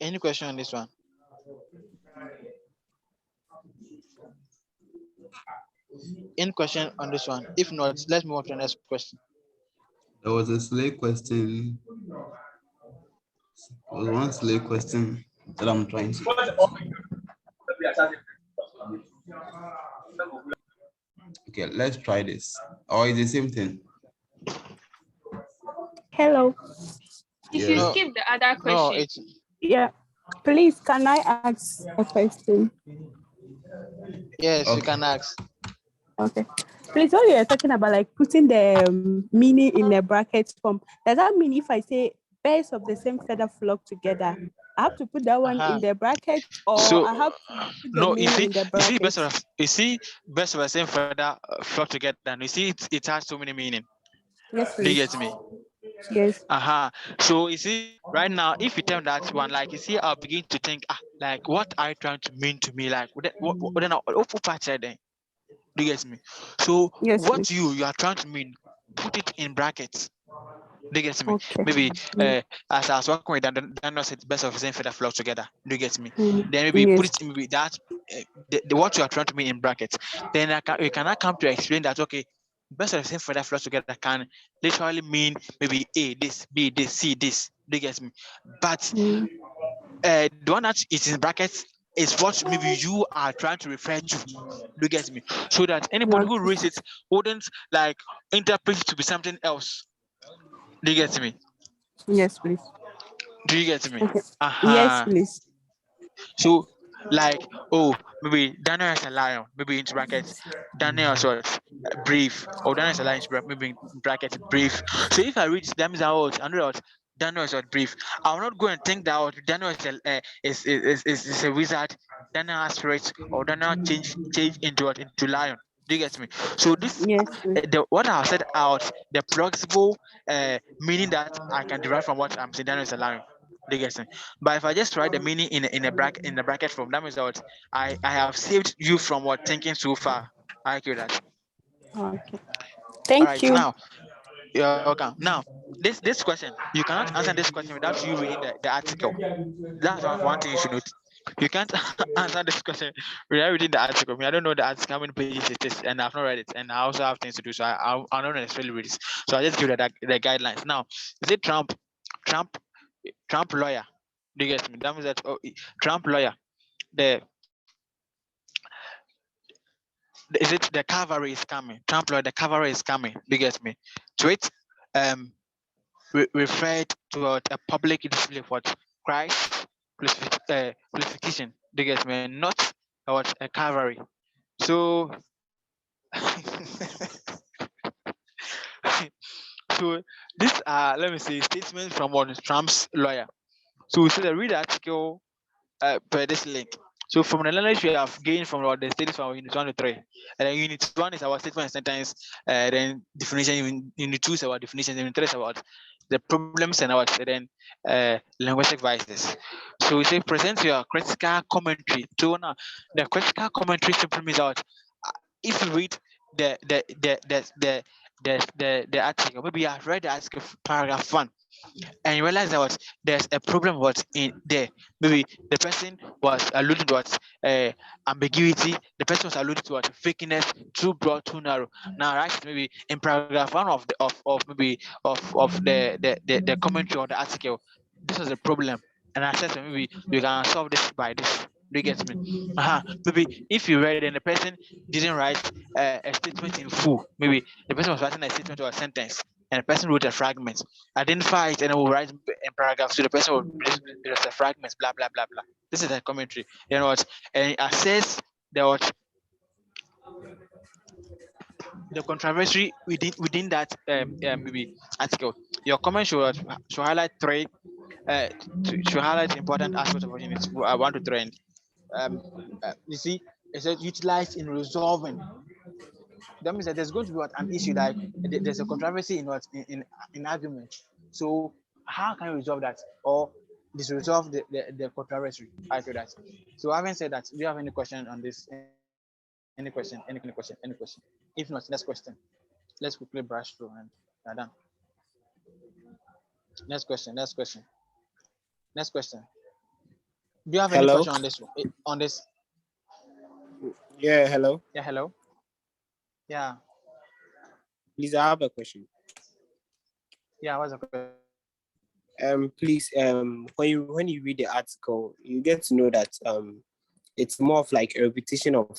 Any question on this one? Any question on this one? If not, let's move on to the next question. There was a slave question. There was one slave question that I'm trying to. Okay, let's try this. Or it's the same thing. Hello. If you Yes. No, skip the other no, question, it's Yeah. Please, can I ask a question? yes. You Okay. can ask. Okay. Please, what you're talking about, like putting the meaning in a bracket form, does that mean if I say birds of the same feather flock together, I have to put that one Uh-huh. in the bracket, or So I have to put the no, meaning in the bracket? you see, best of the same feather flock together. And you see, it has so many meaning. Yes, Do you please. get me? Yes. So you see, right now, if you tell me that one, like you see, I'll begin to think, like what are you trying to mean to me? Like what then what part then? Do you get me? So Yes, what please. you are trying to mean, put it in brackets. Do you get me? Okay. Maybe as I was working with Dan said best of the same feather flock together. Do you get me? Then maybe put Yes. it in maybe that what you are trying to mean in brackets. Then you cannot come to explain that okay, best of the same feather flock together can literally mean maybe A this, B this, C this. Do you get me? But Mm. the one that is in brackets is what maybe you are trying to refer to. Do you get me? So that anybody who Okay. reads it wouldn't like interpret it to be something else. Do you get me? Yes, please. Do you get me? Okay. Yes, Uh-huh. please. So like, oh, maybe Daniel is a lion, maybe into brackets, Daniel is what brief, or Daniel is a lion, maybe in brackets brief. So if I read that means I know what Daniel is what brief. I will not go and think that what Daniel is is a wizard, Daniel has spirit, or Daniel change into what into lion. Do you get me? So this Yes, please. what I have said out the plausible meaning that I can derive from what I'm saying Daniel is a lion. Do you get me? But if I just write the meaning in a bracket form, that means that I have saved you from what thinking so far. I agree with that. Okay. All Thank right, you. now you're welcome. Now this question you cannot answer this question without you reading the article. That's one thing you should note. You can't answer this question without reading the article. I mean, I don't know the article, how many pages it is, and I've not read it, and I also have things to do, so I don't necessarily read it. So I just give the guidelines. Now, is it Trump, Trump lawyer? Do you get me? That means that Trump lawyer. The is it the cavalry is coming? Trump lawyer, the cavalry is coming. Do you get me? To it, um, referred to a public display of what Christ crucifixion. Do you get me? Not what a cavalry. So, so this let me say statement from one Trump's lawyer. So we should read the article per this link. So from the knowledge we have gained from the studies from unit 1 to 3, and then unit 1 is our statement and sentence, then definition, unit 2 is our definition, unit 3 is about the problems and what, and then linguistic vices. So we say present your critical commentary. So now the critical commentary simply means that if you read the the the the the the article, maybe you have read the article paragraph 1 and you realize that what there's a problem what in there. Maybe the person was alluding to what ambiguity, the person was alluding to what fakeness, too broad, too narrow. Now right, maybe in paragraph 1 of maybe of the commentary or the article, this was a problem, and I said so maybe you can solve this by this. Do you get me? Maybe if you read it and the person didn't write a statement in full, maybe the person was writing a statement or a sentence and the person wrote a fragment, identify it, and it will write in paragraphs. So the person will there's a fragment, blah blah blah blah. This is a commentary. You know what? And assess the what the controversy within that maybe article. Your comment should highlight three should highlight important aspects of what you need to, I want to trend. Um, you see, it says utilized in resolving. That means that there's going to be what an issue like there's a controversy in what in argument. So how can you resolve that or resolve the controversy? I feel that. So having said that, do you have any question on this? Any question? Any question? If not, next question. Let's quickly brush through and we're done. Next question. Next question. Next question. Do you have any Hello? question on this? On this? Yeah, hello. Yeah. Hello. Yeah. Please, I have a question. Yeah. What's the question? Please, when you read the article, you get to know that it's more of like a repetition of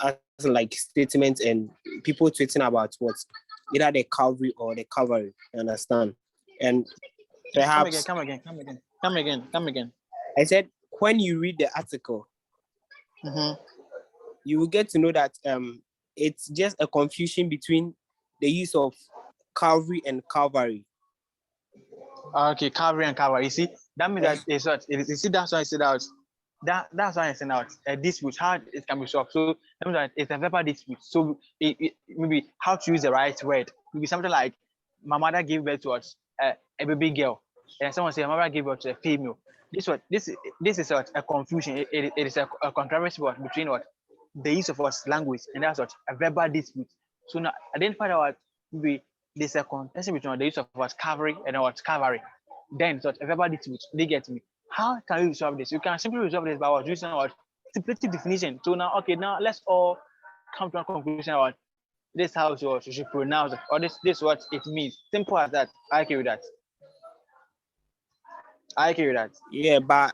as like statements and people tweeting about what either the Calvary or the Calvary. You understand? And Come again. perhaps Come again. Come again. Come again. Come again. I said when you read the article, Mm-hmm. you will get to know that it's just a confusion between the use of Calvary and Calvary. Okay. Calvary and Calvary. You see, that means that it's what. You see, that's why I said out. That's why I said out. A dispute, how it can be solved. So that means that it's a verbal dispute. So maybe how to use the right word. Maybe something like my mother gave birth to us a baby girl, and someone say my mother gave birth to a female. This is what a confusion. It is a controversy between what the use of what language, and that's what a verbal dispute. So now identify that what maybe there's a contention between the use of what Calvary and what Calvary. Then so a verbal dispute. They get me. How can you resolve this? You can simply resolve this by what using what stipulative definition. So now, okay, now let's all come to a conclusion about this how you should pronounce it, or this what it means. Simple as that. I agree with that. I agree with that. Yeah, but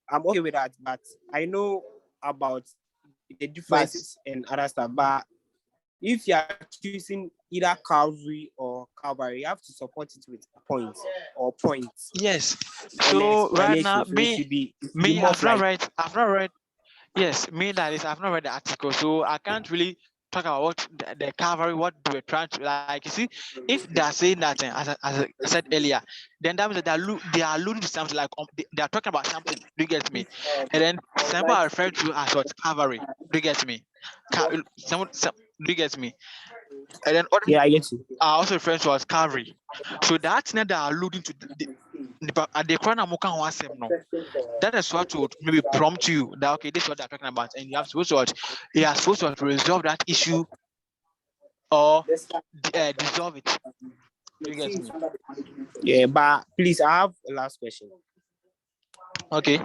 I'm okay with that. But I know about the But differences and other stuff. But if you are choosing either Calvary or Calvary, you have to support it with points or points. yes. And the So right now, explanation, so it should be me, more of like I've not read. Yes, me that is, I've not read the article, so I can't really talk about what the Calvary, what they were trying to like. You see, if they are saying that, as I said earlier, then that means that they are alluding to something like they are talking about something. Do you get me? And then some people are referring to as what Calvary. Do you get me? Do you get me? And then other yeah, I get you. are also referring to as Calvary. So that's not that are alluding to the corner no. That is what would maybe prompt you that okay, this is what they're talking about, and you have supposed to you are supposed to resolve that issue or dissolve it. You get me? Yeah, but please, I have a last question. Okay.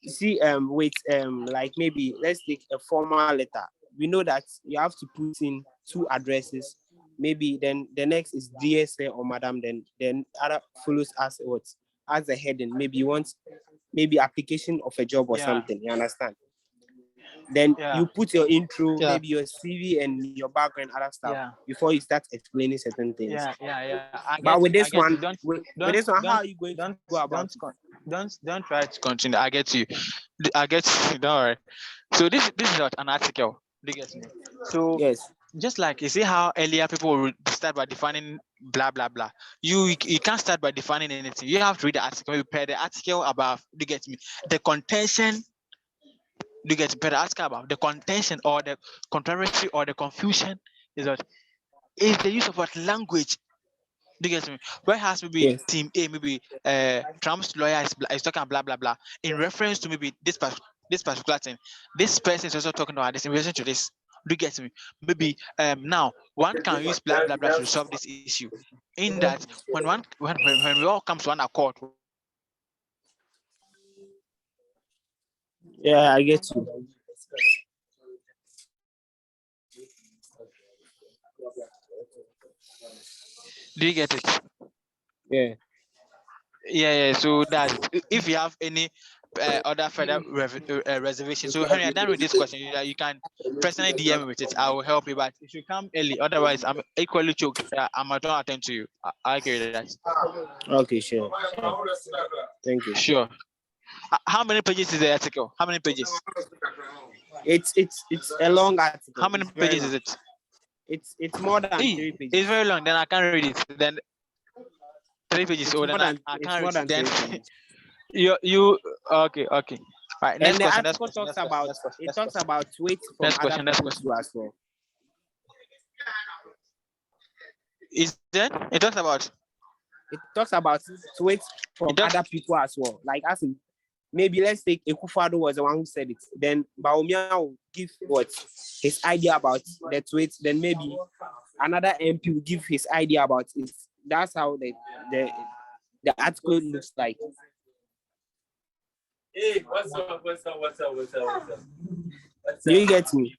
You see, like maybe let's take a formal letter. We know that you have to put in 2 addresses. Maybe then the next is dear sir or madam. Then other follows as what as a heading. Maybe you want maybe application of a job or Yeah. something. You understand? Then Yeah. you put your intro, Yeah. maybe your CV and your background, other stuff Yeah. before you start explaining certain things. Yeah. But with this I get you. one, with this one, how are you going to go about it? Don't try to continue. I get you. I get you. Don't worry. So this is not an article. Do you get me? So Yes. just like you see how earlier people will start by defining blah blah blah. You can't start by defining anything. You have to read the article. You prepare the article about. Do you get me? The contention. Do you get better article about the contention or the controversy or the confusion is that is the use of what language. Do you get me? Whereas maybe Yes. team A, maybe Trump's lawyer is talking blah blah blah in reference to maybe this particular thing. This person is also talking about this in relation to this. Do you get me? Maybe now one can use blah blah blah to resolve this issue. In that when we all come to one accord. Yeah, I get you. Do you get it? Yeah. Yeah. So that if you have any other further reservation. So Henry, I'm done with this question. You can personally DM me with it. I will help you, but if you come early, otherwise I'm equally choked. I'm not going to attend to you. I agree with that. Okay, sure. Thank you. Sure. How many pages is the article? How many pages? It's a long article. How many pages is it? It's more than 3 pages. It's very long. Then I can't read it. Then 3 pages. It's So then I it's can't more read than it. 3 Then pages. you okay. All right. Next And the question. article talks about weight from Next other question. Next people question. too as well. Is that it talks about? It talks about weight from It does- other people as well. Like as in, maybe let's take Ekufado was the one who said it. Then Baumia will give what his idea about the tweet. Then maybe another MP will give his idea about it. That's how the article looks like. Hey, what's up? What's up? What's up? What's up? What's up? What's Do you up? get me?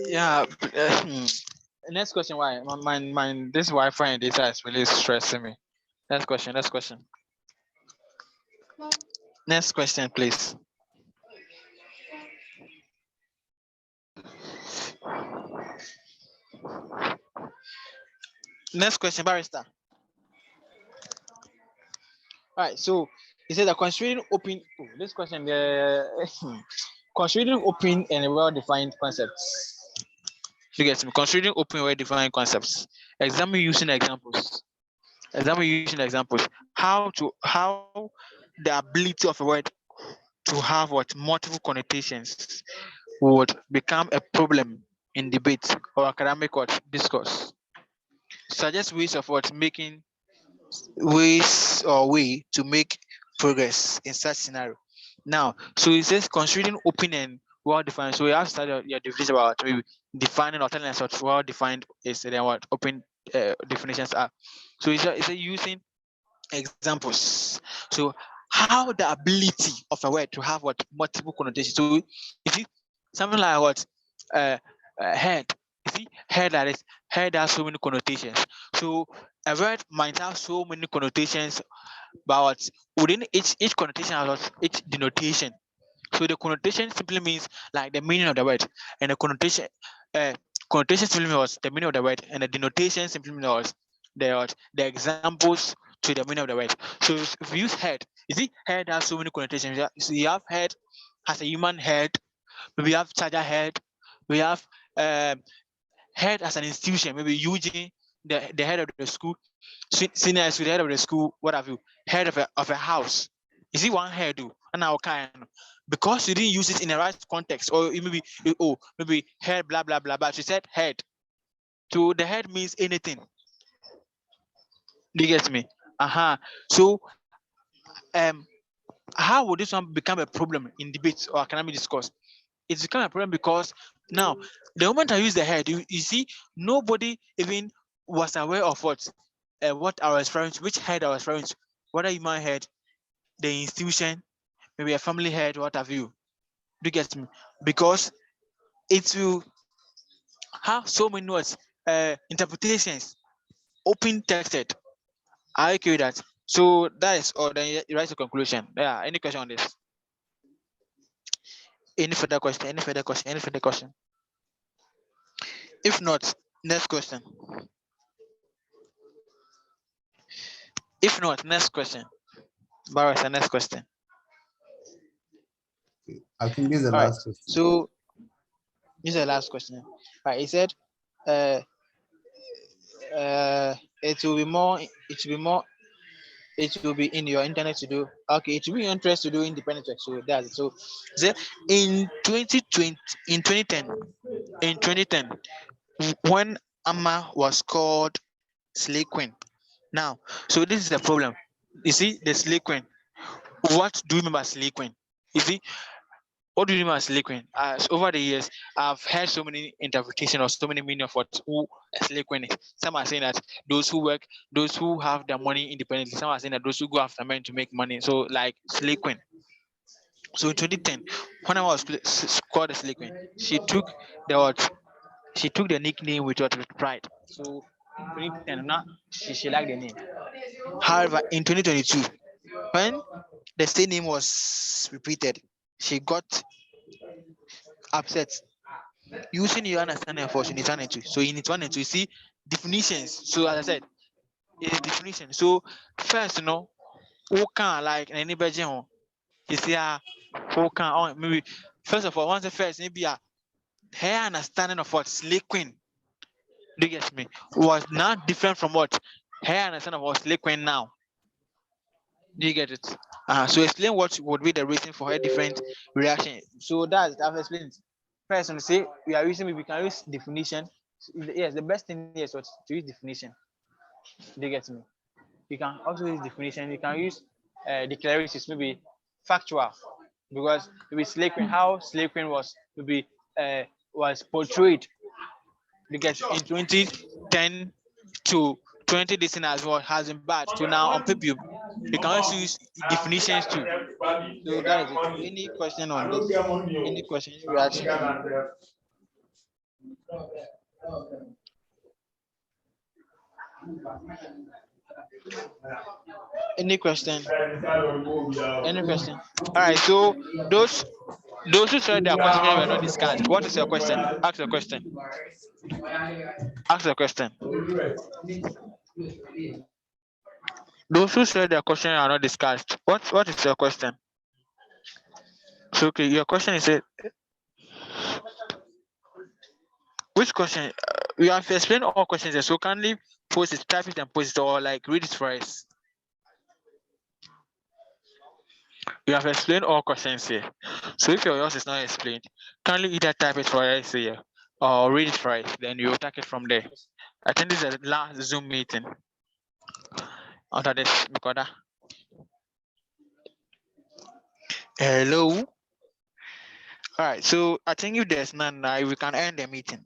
Yeah. Next question. Why? This Wi-Fi and data is really stressing me. Next question. Next question. Next question, please. Next question, barrister. All right. So he said that considering open. Oh, this question. Considering open and well-defined concepts. You get me? Considering open and well-defined concepts. Examine using examples. Example using examples. How the ability of a word to have what multiple connotations would become a problem in debate or academic what discourse. Suggest ways of what making ways or way to make progress in such scenario. Now, so it says considering open and well defined. So you have to start your definition about maybe defining or telling us what well defined is and then what open definitions are. So it's using examples. So how the ability of a word to have what multiple connotations. So you see something like what uh, head. You see head that is head has so many connotations. So a word might have so many connotations, but within each connotation has what each denotation. So the connotation simply means like the meaning of the word, and the uh, connotation simply means the meaning of the word, and the denotation simply means the examples to the meaning of the word. So if we use head, you see, head has so many connotations. So you have head as a human head. We have charger head. We have um, head as an institution. Maybe Eugene, the head of the school. Senior is the head of the school. What have you? Head of a house. You see one head do, and now kind because you didn't use it in the right context, or maybe head blah blah blah. But she said head. So the head means anything. Do you get me? So um how would this one become a problem in debates or academic discourse? It's become a problem because now the moment I use the head, you see, nobody even was aware of what I was referring to, which head I was referring to, whether human head, the institution, maybe a family head, what have you. Do you get me? Because it will have so many words, interpretations, open texted. I agree with that. So that is all. Then you write a conclusion. Yeah. Any question on this? Any further question? Any further question? Any further question? If not, next question. If not, next question. Barris, next question. I think this is the All right. last question. So this is the last question. All right. He said, uh, it will be more. It will be more. It will be in your internet to do. Okay, it will be interest to do independent work. So that's it. So, in 2020, in 2010, when Amma was called Slay Queen. Now, so this is the problem. You see, the Slay Queen. What do you remember Slay Queen? You see, what do you remember Slay Queen? Over the years, I've heard so many interpretations or so many meaning of what who a Slay Queen is. Some are saying that those who work, those who have their money independently. Some are saying that those who go after men to make money. So, like Slay Queen. So in 2010, when I was called a Slay Queen, she took the what? She took the nickname with pride. So in 2010, now she liked the name. However, in 2022, when the same name was repeated, she got upset. Using your understanding for unit 1 and 2. So in unit 1 and 2, you see definitions. So as I said, it is definition. So first, who can like anybody you see who can maybe first of all, once the first maybe her understanding of what Slay Queen Do you get me? Was not different from what her understanding was slave queen now. Do you get it? So explain what would be the reason for her different reaction. So that's I've explained it. First, when you say we are using, we can use definition. Yes, the best thing is what to use definition. Do you get me? You can also use definition. You can use declarations, maybe factual, because maybe slave queen, how slave queen was maybe was portrayed. Because in 2010 to 20 this thing as well has been bad. So now on paper you can also use definitions too. So that is it. Any question on this? Any question, any reaction? Any question? Any question? All right. So those who said their question were not discussed. What is your question? Ask your question. Ask your question. Those who said their question are not discussed. What is your question? So okay, your question is which question? You have explained all questions. So kindly post it, type it and post it, or like read it for us. You have explained all questions here. So if yours is not explained, kindly either type it for us here or read it for us. Then you will take it from there. I think this is the last Zoom meeting after this because hello. All right. So I think if there's none, we can end the meeting.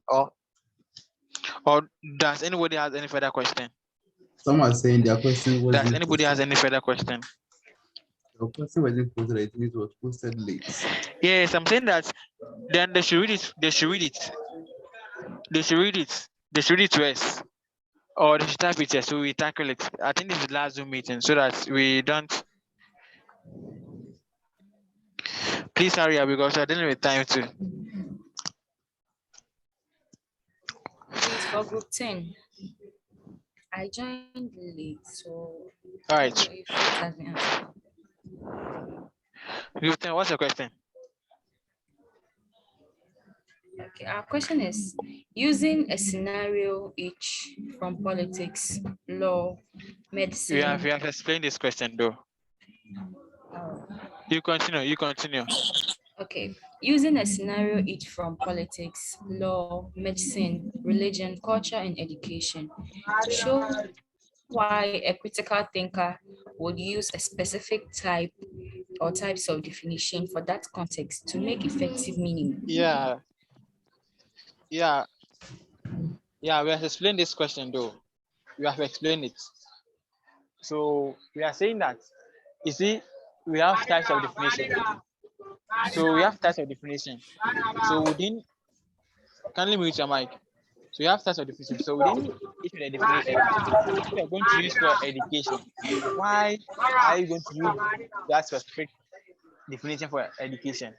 Or does anybody has any further question? Someone saying their question was. Does anybody has any further question? The question wasn't posted. I think it was posted late. Yes, I'm saying that. Then they should read it. They should read it. They should read it. They should read it to us. Or they should type it here, so we tackle it. I think this is the last Zoom meeting, so that we don't. Please hurry up because I didn't have time to. Please, for group 10, I joined late, so All I right. don't know if it has been answered. Group 10, what's your question? Okay, our question is, using a scenario each from politics, law, medicine. You have explained this question though. You continue. Okay, using a scenario each from politics, law, medicine, religion, culture, and education to show why a critical thinker would use a specific type or types of definition for that context to make effective meaning. Yeah. We have explained this question though. We have explained it. So we are saying that, you see, we have types of definition. So we have types of definition. So within, kindly mute your mic. So you have types of definition. So within each of the definition, if you're going to use for education, why are you going to use that specific definition for education?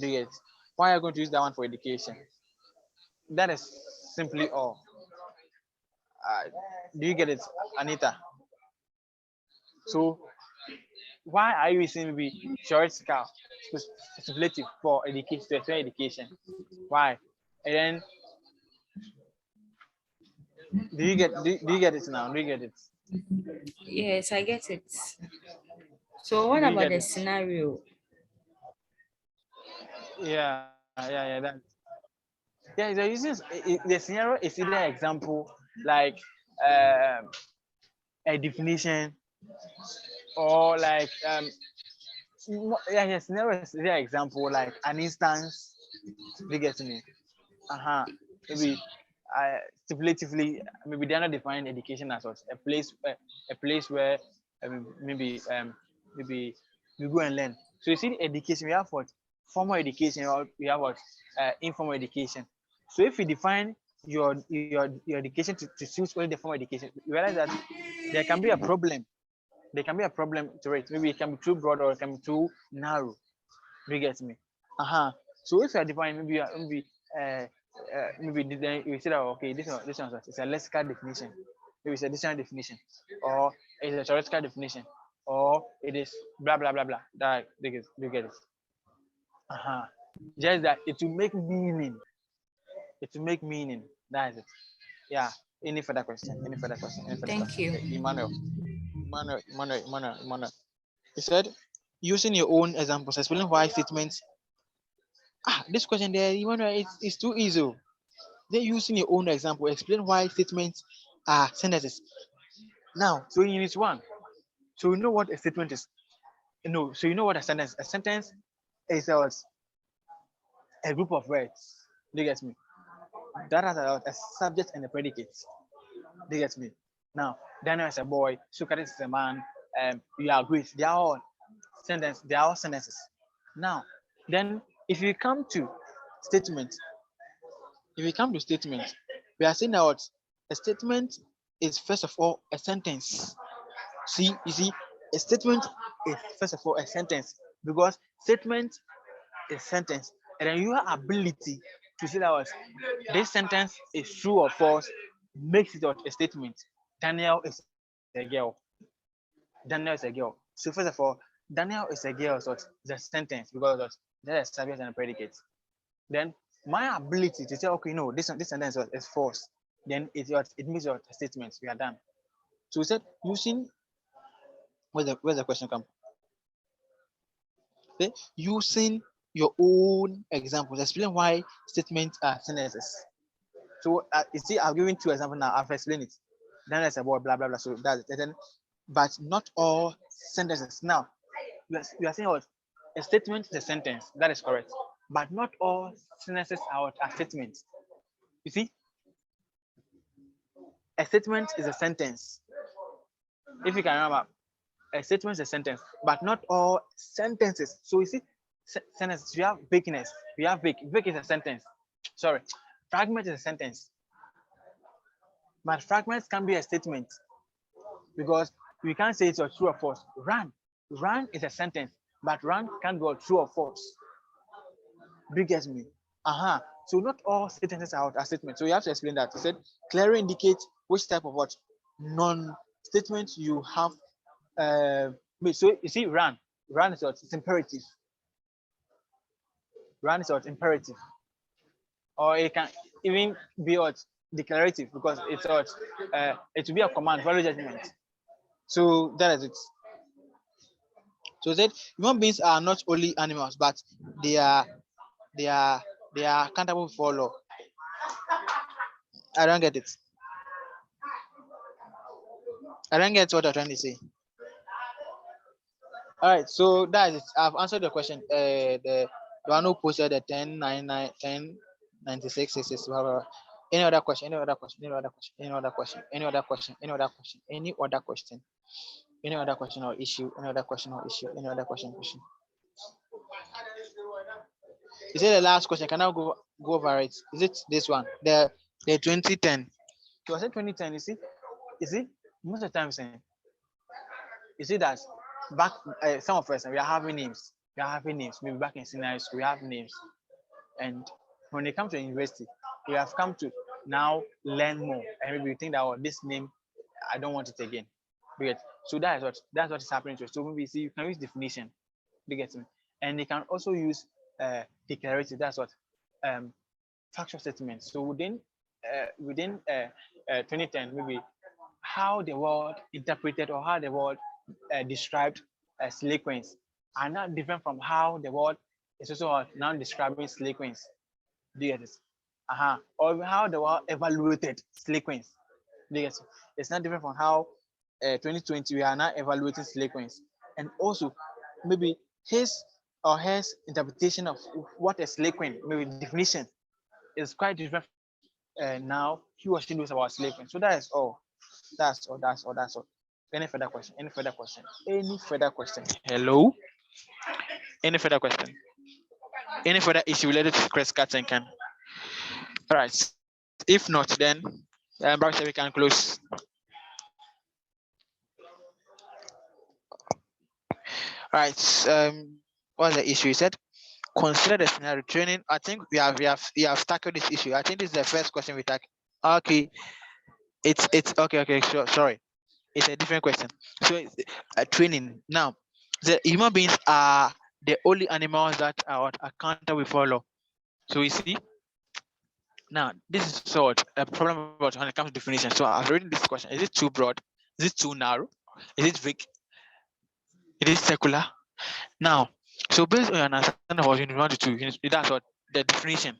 Do you get? Why are you going to use that one for education? That is simply all. Do you get it, Anita? So why are you using maybe theoretical speculative for education to explain education? Why? And then do you get it now? Do you get it? Yes, I get it. So what Do you about get the it? scenario? Yeah. That. Yeah, the uses the scenario is either example like a definition or like scenario is either example like an instance. Do you get me? Maybe stipulatively, maybe they're not defining education as what a place where maybe we go and learn. So you see, education we have what formal education, or we have what informal education. So if you define your education to suit only the formal education, you realize that there can be a problem. There can be a problem to it. Maybe it can be too broad or it can be too narrow. Do you get me? So if you are defining maybe then you say that okay, this one is a lexical definition, maybe it's a dictionary definition, or it's a theoretical definition, or it is blah blah blah blah. That you get it. Just that it will make meaning. It will make meaning. That is it. Yeah. Any further question? Any further question? Any further Thank question? you. Okay, Emmanuel. He said, using your own examples, explain why statements. This question there, Emmanuel, it's too easy. Then using your own example, explain why statements are sentences. Now, so in unit one, so you know what a statement is. No, so you know what a sentence. A sentence is a group of words. Do you get me? That has a subject and a predicate. Do you get me? Now, Daniel is a boy, Socrates is a man, you are Greek. They are all they are all sentences. Now, then if you come to statement, we are saying that a statement is first of all a sentence. You see, a statement is first of all a sentence because statement is sentence, and then your ability to say that this sentence is true or false makes it a statement. Daniel is a girl. Daniel is a girl. So first of all, Daniel is a girl, so it's a sentence because there's a subject and a predicate. Then my ability to say, okay, no, this sentence is false. Then it means your statement. We are done. So we said using where's the question come? Okay? Using your own examples, explain why statements are sentences. So you see, I've given two examples now. I've explained it. Then there's about blah blah blah. So that's it. Then, but not all sentences. Now you are saying what a statement is a sentence. That is correct. But not all sentences are statements. You see, a statement is a sentence. If you can remember, a statement is a sentence, but not all sentences. So you see, sentences. We have vagueness. We have vague. Vague is a sentence. Sorry, fragment is a sentence. But fragments can be a statement because we can't say it's a true or false. Run is a sentence, but run can be a true or false. Do you get me? So not all sentences are statements. So you have to explain that. He said clearly indicate which type of what non-statement you have. So you see, run is what? It's imperative. Run is what? Imperative. Or it can even be what? Declarative because it's what? It will be a command, value judgment. So that is it. So that human beings are not only animals, but they are accountable for law. I don't get it. I don't get what I'm trying to say. All right, so that is it. I've answered the question. The one who posted the 1099 1096 66 blah, blah, blah. Any other question? Any other question? Any other question? Any other question? Any other question? Any other question? Any other question? Any other question or issue? Any other question or issue? Any other question? Issue? Is it the last question? Can I go over it? Is it this one? The 2010. So I said 2010. You see, most of the time saying, you see that back some of us we are having names. We are having names. Maybe back in senior school, we have names. And when they come to university, we have come to now learn more. And maybe we think that this name, I don't want it again. So that's what is happening to us. So maybe you see you can use definition. You get me? And they can also use declarative. That's what factual statements. So within 2010, maybe how the world interpreted or how the world described sequence are not different from how the world is also now describing sequence. Do you get this? Or how the world evaluated sequence. Do you get it? It's not different from how 2020 we are now evaluating sequence. And also maybe his or her interpretation of what a sequence, maybe definition, is quite different. Now he or she knows about sequence. So that is all. That's all. Any further question? Any further question? Any further question? Hello? Any further question? Any further issue related to Chris Katzenkan? All right. If not, then perhaps we can close. All right. What's the issue? You said consider the scenario training. I think we have tackled this issue. I think this is the first question we tackled. Okay. It's okay. Sure. Sorry. It's a different question. So training. Now, the human beings are the only animals that are accountable for law. So you see, Now, this is sort a problem about when it comes to definition. So I've written this question: is it too broad? Is it too narrow? Is it vague? Is it circular? Now, so based on your understanding of unit 1 to 2, that's what the definition.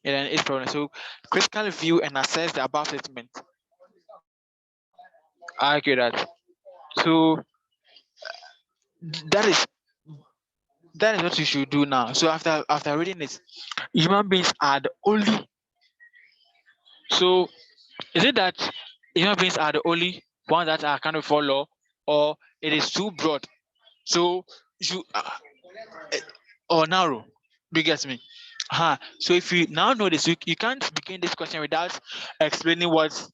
And then it's problem. So critically view and assess the above statement. I argue that. So that is what you should do now. So after reading this, human beings are the only. So is it that human beings are the only ones that are kind of follow, or it is too broad? So you or narrow. Do you get me? So if you now know this, you can't begin this question without explaining what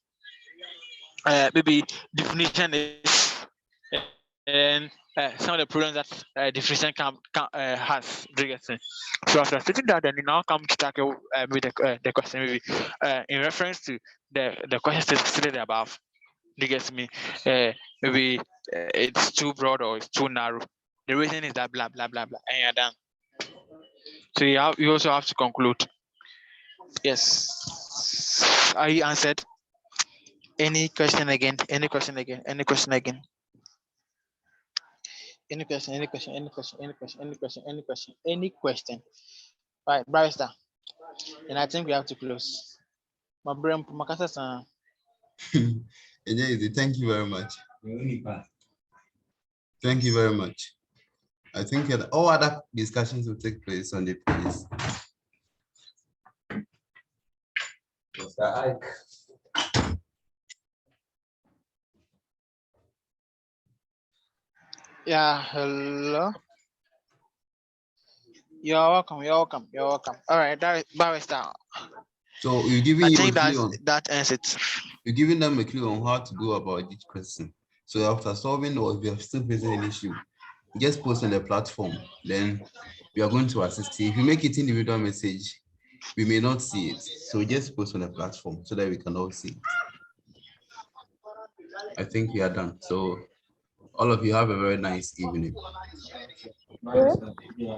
maybe definition is, and some of the problems that definition has. Do you get me? So after stating that, then you now come to tackle with the question maybe in reference to the question stated above. Do you get me? Maybe it's too broad or it's too narrow. The reason is that blah blah blah blah, and you're done. So you also have to conclude. Yes. Are you answered? Any question again? Any question again? Any question again? Any question? Any question? Any question? Any question? Any question? Any question? Any question? Right, barrister. And I think we have to close. My brain, Makasa. Thank you very much. Thank you very much. I think all other discussions will take place on the place. Mr. Ike. Yeah, hello. You're welcome. You're welcome. You're welcome. All right, barrister. So you're giving I think that ends it. You're giving them a clue on how to go about each question. So after solving, or if you're still facing an issue, just post on the platform. Then we are going to assist you. If you make it individual message, we may not see it. So just post on the platform so that we can all see it. I think we are done. So all of you have a very nice evening. Yeah.